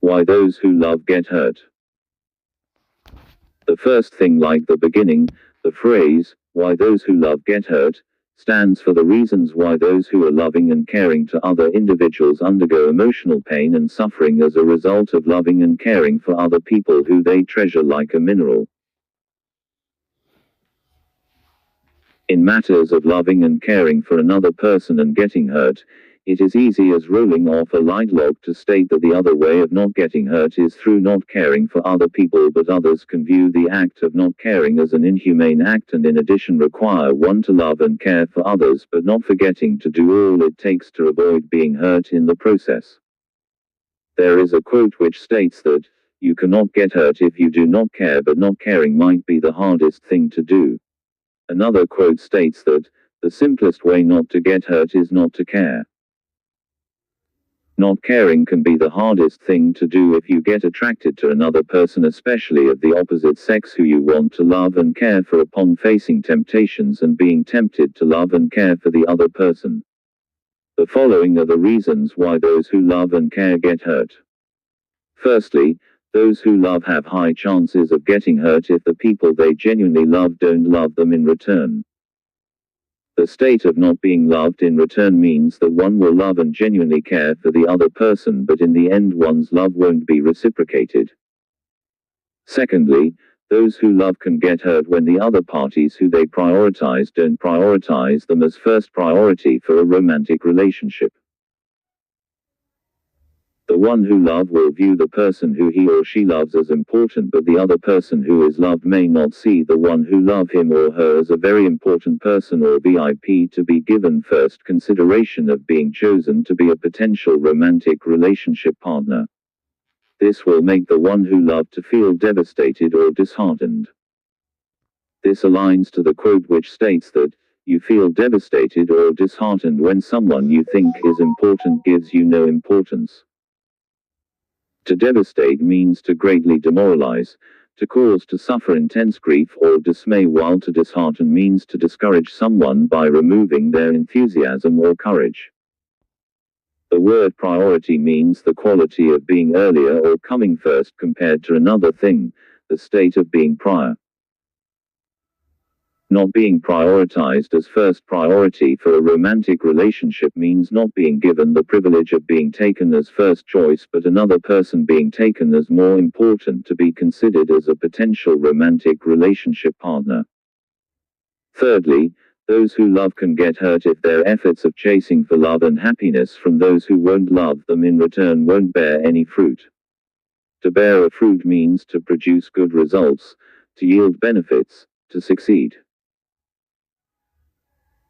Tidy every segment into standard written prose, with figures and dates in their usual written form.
why those who love get hurt. The first thing, like the beginning, the phrase, why those who love get hurt, stands for the reasons why those who are loving and caring to other individuals undergo emotional pain and suffering as a result of loving and caring for other people who they treasure like a mineral. In matters of loving and caring for another person and getting hurt, it is easy as rolling off a light log to state that the other way of not getting hurt is through not caring for other people, but others can view the act of not caring as an inhumane act and in addition require one to love and care for others but not forgetting to do all it takes to avoid being hurt in the process. There is a quote which states that, "You cannot get hurt if you do not care, but not caring might be the hardest thing to do." Another quote states that, "The simplest way not to get hurt is not to care." Not caring can be the hardest thing to do if you get attracted to another person, especially of the opposite sex who you want to love and care for, upon facing temptations and being tempted to love and care for the other person. The following are the reasons why those who love and care get hurt. Firstly, those who love have high chances of getting hurt if the people they genuinely love don't love them in return. The state of not being loved in return means that one will love and genuinely care for the other person, but in the end one's love won't be reciprocated. Secondly, those who love can get hurt when the other parties who they prioritize don't prioritize them as first priority for a romantic relationship. The one who loves will view the person who he or she loves as important, but the other person who is loved may not see the one who loves him or her as a very important person or VIP to be given first consideration of being chosen to be a potential romantic relationship partner. This will make the one who loved to feel devastated or disheartened. This aligns to the quote which states that, "You feel devastated or disheartened when someone you think is important gives you no importance." To devastate means to greatly demoralize, to cause to suffer intense grief or dismay, while to dishearten means to discourage someone by removing their enthusiasm or courage. The word priority means the quality of being earlier or coming first compared to another thing, the state of being prior. Not being prioritized as first priority for a romantic relationship means not being given the privilege of being taken as first choice, but another person being taken as more important to be considered as a potential romantic relationship partner. Thirdly, those who love can get hurt if their efforts of chasing for love and happiness from those who won't love them in return won't bear any fruit. To bear a fruit means to produce good results, to yield benefits, to succeed.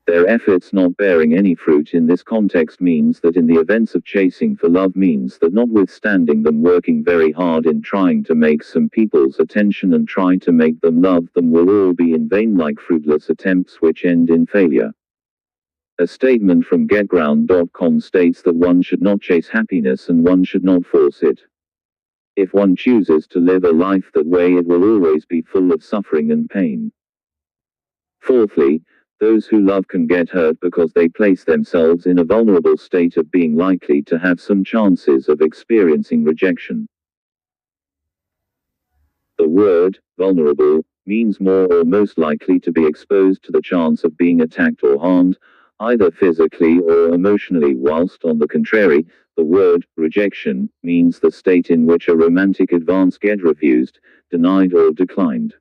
Their efforts not bearing any fruit in this context means that in the events of chasing for love means that notwithstanding them working very hard in trying to make some people's attention and trying to make them love them will all be in vain, like fruitless attempts which end in failure. A statement from getground.com states that one should not chase happiness and one should not force it. If one chooses to live a life that way, it will always be full of suffering and pain. Fourthly, those who love can get hurt because they place themselves in a vulnerable state of being likely to have some chances of experiencing rejection. The word, vulnerable, means more or most likely to be exposed to the chance of being attacked or harmed, either physically or emotionally, whilst on the contrary, the word, rejection, means the state in which a romantic advance gets refused, denied or declined.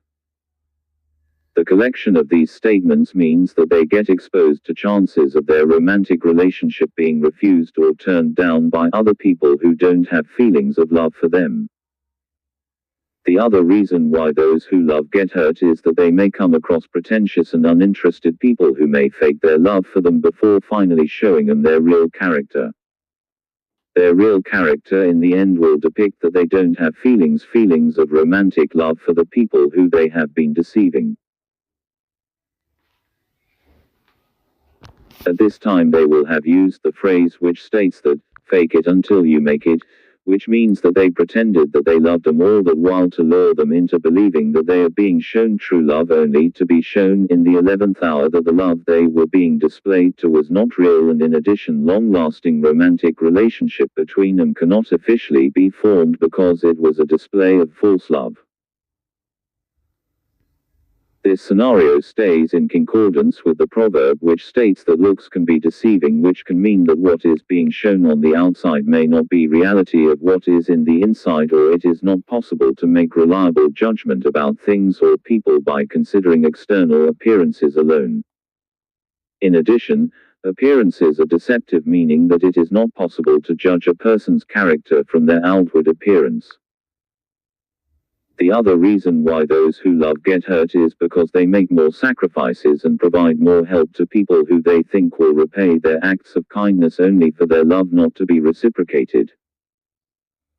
The collection of these statements means that they get exposed to chances of their romantic relationship being refused or turned down by other people who don't have feelings of love for them. The other reason why those who love get hurt is that they may come across pretentious and uninterested people who may fake their love for them before finally showing them their real character. Their real character in the end will depict that they don't have feelings of romantic love for the people who they have been deceiving. At this time they will have used the phrase which states that, "Fake it until you make it," which means that they pretended that they loved them all that while to lure them into believing that they are being shown true love only to be shown in the 11th hour that the love they were being displayed to was not real, and in addition long-lasting romantic relationship between them cannot officially be formed because it was a display of false love. This scenario stays in concordance with the proverb which states that looks can be deceiving, which can mean that what is being shown on the outside may not be reality of what is in the inside, or it is not possible to make reliable judgment about things or people by considering external appearances alone. In addition, appearances are deceptive, meaning that it is not possible to judge a person's character from their outward appearance. The other reason why those who love get hurt is because they make more sacrifices and provide more help to people who they think will repay their acts of kindness only for their love not to be reciprocated.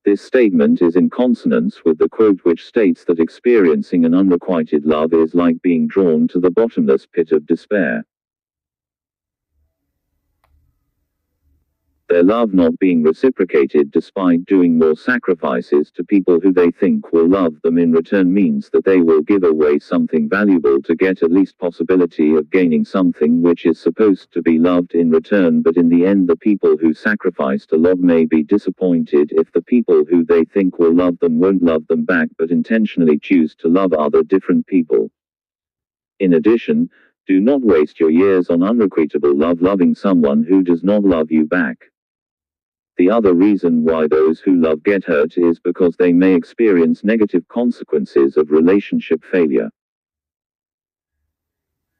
This statement is in consonance with the quote which states that experiencing an unrequited love is like being drawn to the bottomless pit of despair. Their love not being reciprocated despite doing more sacrifices to people who they think will love them in return means that they will give away something valuable to get at least possibility of gaining something which is supposed to be loved in return, but in the end the people who sacrificed a lot may be disappointed if the people who they think will love them won't love them back but intentionally choose to love other different people. In addition, do not waste your years on unrequited love loving someone who does not love you back. The other reason why those who love get hurt is because they may experience negative consequences of relationship failure.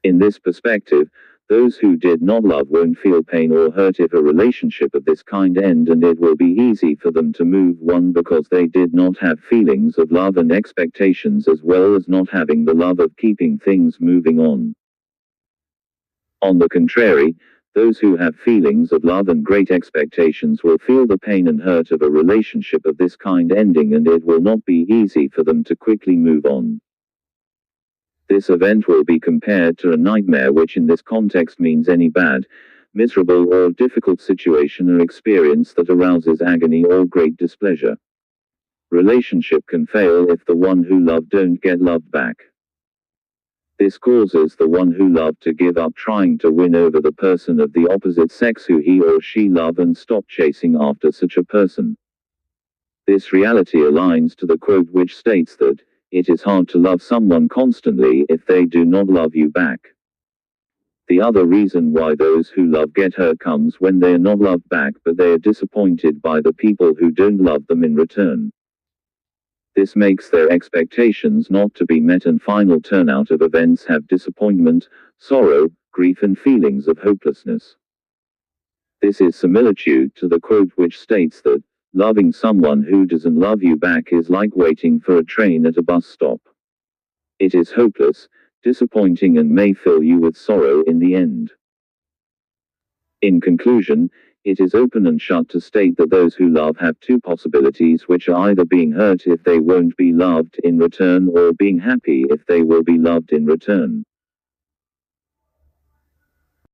In this perspective, those who did not love won't feel pain or hurt if a relationship of this kind ends, and it will be easy for them to move on because they did not have feelings of love and expectations, as well as not having the love of keeping things moving on. On the contrary, those who have feelings of love and great expectations will feel the pain and hurt of a relationship of this kind ending, and it will not be easy for them to quickly move on. This event will be compared to a nightmare, which in this context means any bad, miserable or difficult situation or experience that arouses agony or great displeasure. Relationship can fail if the one who loved don't get loved back. This causes the one who loved to give up trying to win over the person of the opposite sex who he or she love and stop chasing after such a person. This reality aligns to the quote which states that, "It is hard to love someone constantly if they do not love you back." The other reason why those who love get hurt comes when they are not loved back but they are disappointed by the people who don't love them in return. This makes their expectations not to be met, and final turnout of events have disappointment, sorrow, grief and feelings of hopelessness. This is similitude to the quote which states that, "Loving someone who doesn't love you back is like waiting for a train at a bus stop. It is hopeless, disappointing and may fill you with sorrow in the end." In conclusion, it is open and shut to state that those who love have two possibilities, which are either being hurt if they won't be loved in return or being happy if they will be loved in return.